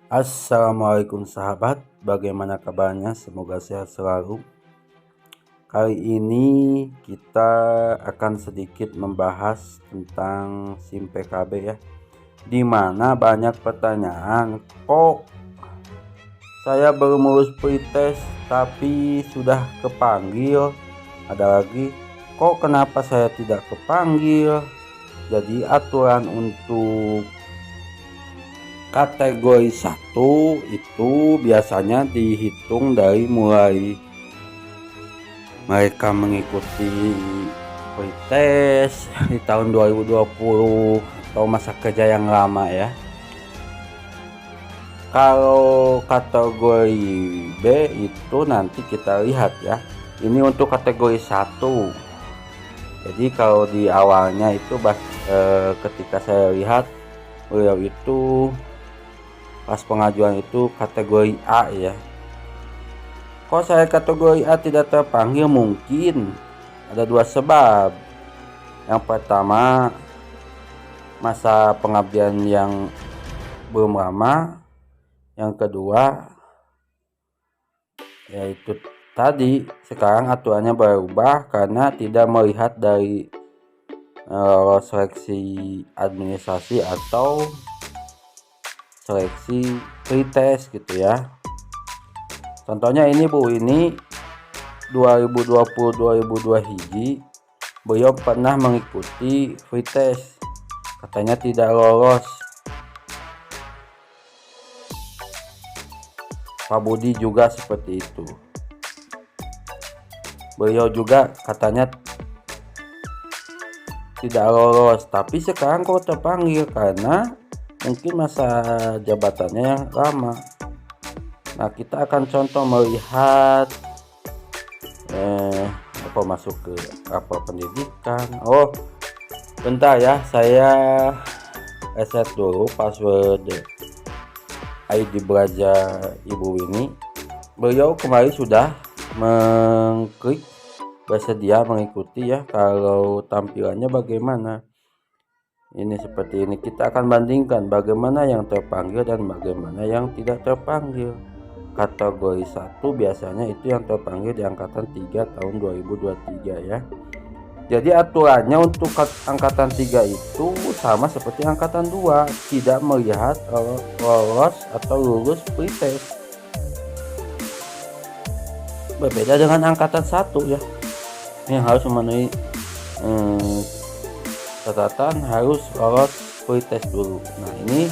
Assalamualaikum sahabat, bagaimana kabarnya? Semoga sehat selalu. Kali ini kita akan sedikit membahas tentang SIM PKB ya, dimana banyak pertanyaan, kok saya belum lulus pretest tapi sudah kepanggil. Ada lagi, kok kenapa saya tidak kepanggil? Jadi aturan untuk kategori 1 itu biasanya dihitung dari mulai mereka mengikuti pretest di tahun 2020 atau masa kerja yang lama ya. Kalau kategori B itu nanti kita lihat ya. Ini untuk kategori 1. Jadi kalau di awalnya itu ketika saya lihat beliau itu pas pengajuan itu kategori A ya. Kok saya kategori A tidak terpanggil? Mungkin ada dua sebab. Yang pertama, masa pengabdian yang belum lama. Yang kedua, yaitu tadi sekarang aturannya berubah karena tidak melihat dari seleksi administrasi atau seleksi pretest gitu ya. Contohnya ini Bu, ini 2020-2022 hiji beliau pernah mengikuti pretest, katanya tidak lolos. Pak Budi juga seperti itu, beliau juga katanya tidak lolos, tapi sekarang kok terpanggil karena mungkin masa jabatannya yang lama. Nah, kita akan contoh melihat apa masuk ke apa pendidikan. Oh, bentar ya, saya reset dulu password ID belajar Ibu ini. Beliau kemarin sudah mengklik bersedia mengikuti ya. Kalau tampilannya bagaimana? Ini seperti ini. Kita akan bandingkan bagaimana yang terpanggil dan bagaimana yang tidak terpanggil. Kategori 1 biasanya itu yang terpanggil di angkatan 3 tahun 2023 ya. Jadi aturannya untuk angkatan 3 itu sama seperti angkatan 2, tidak melihat lolos atau lulus pretest. Berbeda dengan angkatan 1 ya. Ini harus memenuhi catatan harus lolos pretest dulu. Nah, ini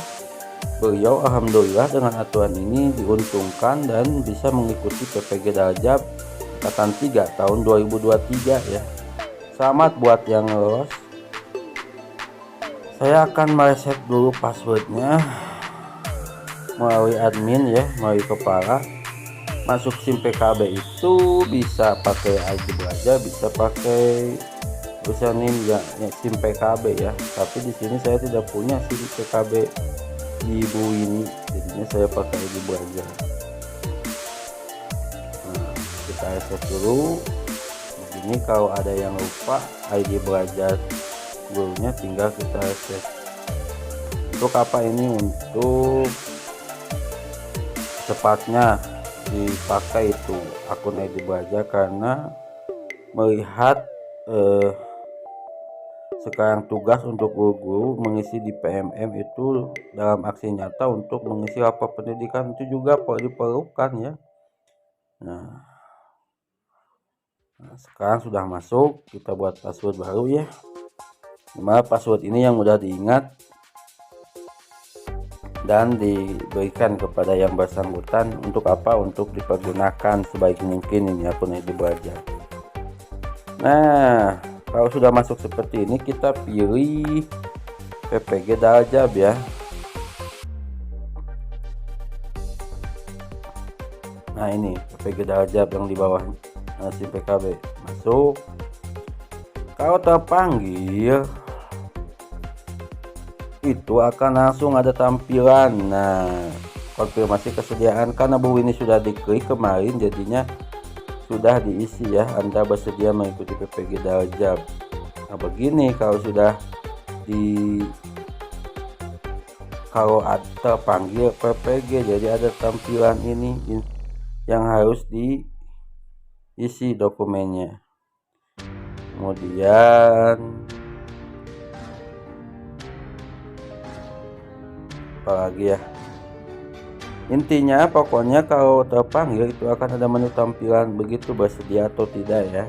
beliau alhamdulillah dengan aturan ini diuntungkan dan bisa mengikuti PPG Darjab angkatan 3 tahun 2023 ya. Selamat buat yang lolos. Saya akan mereset dulu passwordnya melalui admin ya, melalui kepala. Masuk SIM PKB itu bisa pakai ID belajar, bisa pakai username ya SIM PKB ya. Tapi di sini saya tidak punya SIM PKB di Ibu ini, jadinya saya pakai ID belajar. Nah, kita reset dulu. Ini kalau ada yang lupa ID belajar gurunya tinggal kita reset. Untuk apa ini? Untuk cepatnya dipakai itu akun ID belajar karena melihat sekarang tugas untuk guru-guru mengisi di PMM itu dalam aksi nyata untuk mengisi lapor pendidikan itu juga diperlukan ya. Nah, sekarang sudah masuk, kita buat password baru ya. Dimana password ini yang mudah diingat dan diberikan kepada yang bersangkutan. Untuk apa? Untuk dipergunakan sebaik mungkin ini akun ID belajar. Nah, kalau sudah masuk seperti ini, kita pilih PPG Darjab ya. Nah, ini PPG Darjab yang di bawah SIM PKB. Masuk. Kalau terpanggil itu akan langsung ada tampilan. Nah, konfirmasi kesediaan, karena Bu ini sudah diklik kemarin jadinya sudah diisi ya, Anda bersedia mengikuti PPG Darjab. Nah, begini kalau sudah di kalau terpanggil PPG, jadi ada tampilan ini yang harus diisi dokumennya. Kemudian apalagi ya, intinya pokoknya kalau terpanggil itu akan ada menu tampilan begitu bersedia atau tidak ya.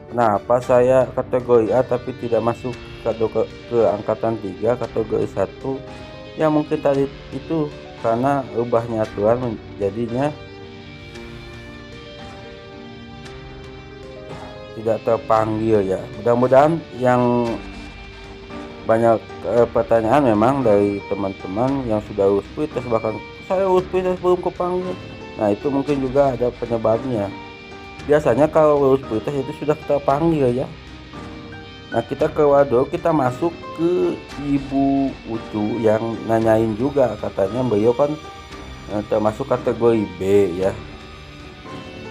Kenapa saya kategori A tapi tidak masuk ke angkatan 3 kategori 1 ya, mungkin tadi itu karena ubahnya aturan jadinya tidak terpanggil ya. Mudah-mudahan yang banyak pertanyaan memang dari teman-teman yang sudah urus pretest, bahkan saya urus pretest belum kepanggil. Nah itu mungkin juga ada penyebabnya. Biasanya kalau urus pretest itu sudah terpanggil ya. Nah kita ke waduh, kita masuk ke Ibu Ucu yang nanyain juga, katanya beliau kan termasuk kategori B ya.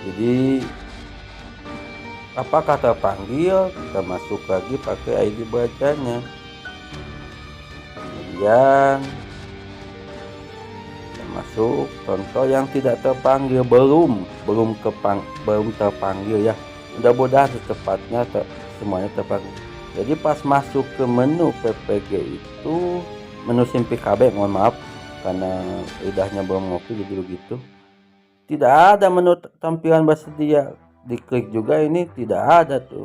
Jadi apakah terpanggil, kita masuk lagi pakai ID bacanya. Kemudian masuk contoh yang tidak terpanggil, belum terpanggil ya. Mudah-mudahan secepatnya semuanya terpanggil. Jadi pas masuk ke menu PPG itu, menu SIM PKB, mohon maaf karena lidahnya belum ngopi jadi begitu, tidak ada menu tampilan bersedia. Diklik juga ini tidak ada tuh.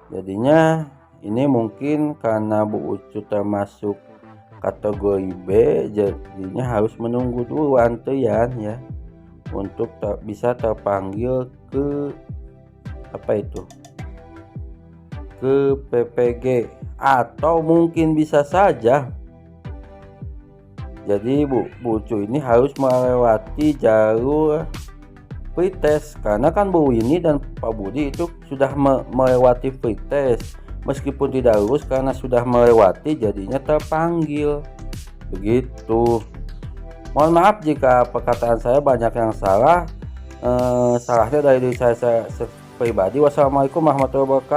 Jadinya ini mungkin karena Bu Ucu termasuk kategori B, jadinya harus menunggu dulu antrian ya untuk bisa terpanggil ke ke PPG. Atau mungkin bisa saja jadi Bu Ucu ini harus melewati jalur pretest, karena kan Bu Winnie dan Pak Budi itu sudah melewati pretest. Meskipun tidak lulus, karena sudah melewati jadinya terpanggil begitu. Mohon maaf jika perkataan saya banyak yang salah. Salahnya dari diri saya pribadi. Wassalamualaikum warahmatullahi wabarakatuh.